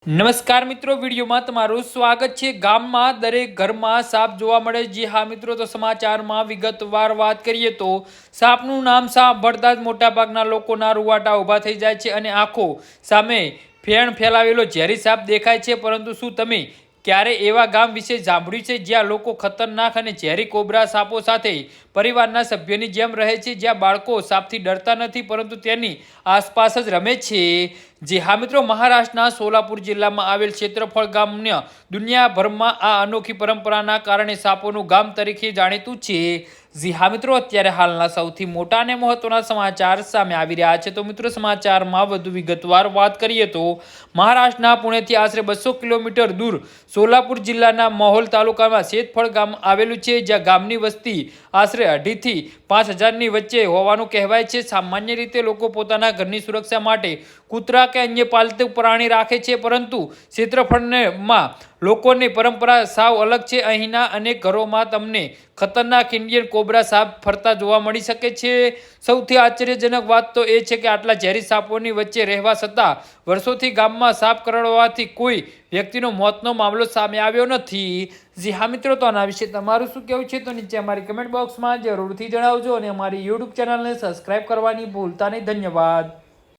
નમસ્કાર મિત્રો, વિડીયોમાં તમારું સ્વાગત છે। ગામમાં દરેક ઘરમાં સાપ જોવા મળે। જી હા મિત્રો, તો સમાચારમાં વિગતવાર વાત કરીએ તો સાપનું નામ સાંભળતા જ મોટાભાગના લોકોના રૂવાટા ઊભા થઈ જાય છે અને આંખો સામે ફેણ ફેલાવેલો ઝેરી સાપ દેખાય છે। પરંતુ શું તમે ક્યારે એવા ગામ વિશે સાંભળ્યું છે જ્યાં લોકો ખતરનાક અને ઝેરી કોબરા સાપો સાથે પરિવારના સભ્યોની જેમ રહે છે, જ્યાં બાળકો સાપથી ડરતા નથી પરંતુ તેની આસપાસ જ રમે છે? જી હા મિત્રો, મહારાષ્ટ્રના સોલાપુર જિલ્લામાં આવેલ ક્ષેત્રફળ ગામના દુનિયાભરમાં આ અનોખી પરંપરાના કારણે સાપોનું ગામ તરીકે જાણીતું છે। જી હા મિત્રો, અત્યારે હાલના સૌથી મોટા અને મહત્વના સમાચાર સામે આવી રહ્યા છે। તો મિત્રો, સમાચારમાં વધુ વિગતવાર વાત કરીએ તો મહારાષ્ટ્રના પુણેથી આશરે 200 કિલોમીટર દૂર સોલાપુર જિલ્લાના મહોલ તાલુકામાં શેતફળ ગામ આવેલું છે, જ્યાં ગામની વસ્તી આશરે 2.5 થી 5,000ની વચ્ચે હોવાનું કહેવાય છે। સામાન્ય રીતે લોકો પોતાના ઘરની સુરક્ષા માટે કૂતરા કે અન્ય પાલતુ પ્રાણી રાખે છે, પરંતુ ક્ષેત્રફળમાં લોકોની પરંપરા સાવ અલગ છે। અહીંના અનેક ઘરોમાં તમને ખતરનાક ઇન્ડિયન કોબરા સાપ ફરતા જોવા મળી શકે છે। સૌથી આશ્ચર્યજનક વાત તો એ છે કે આટલા ઝેરી સાપોની વચ્ચે રહેવા છતાં વર્ષોથી ગામમાં સાપ કરડવાથી કોઈ વ્યક્તિનો મોતનો મામલો સામે આવ્યો નથી। જી હા મિત્રો, તો આના વિશે તમારું શું કહેવું છે તો નીચે અમારી કમેન્ટ બોક્સમાં જરૂરથી જણાવજો અને અમારી યુટ્યુબ ચેનલને સબસ્ક્રાઇબ કરવાની ભૂલતા નહીં। ધન્યવાદ।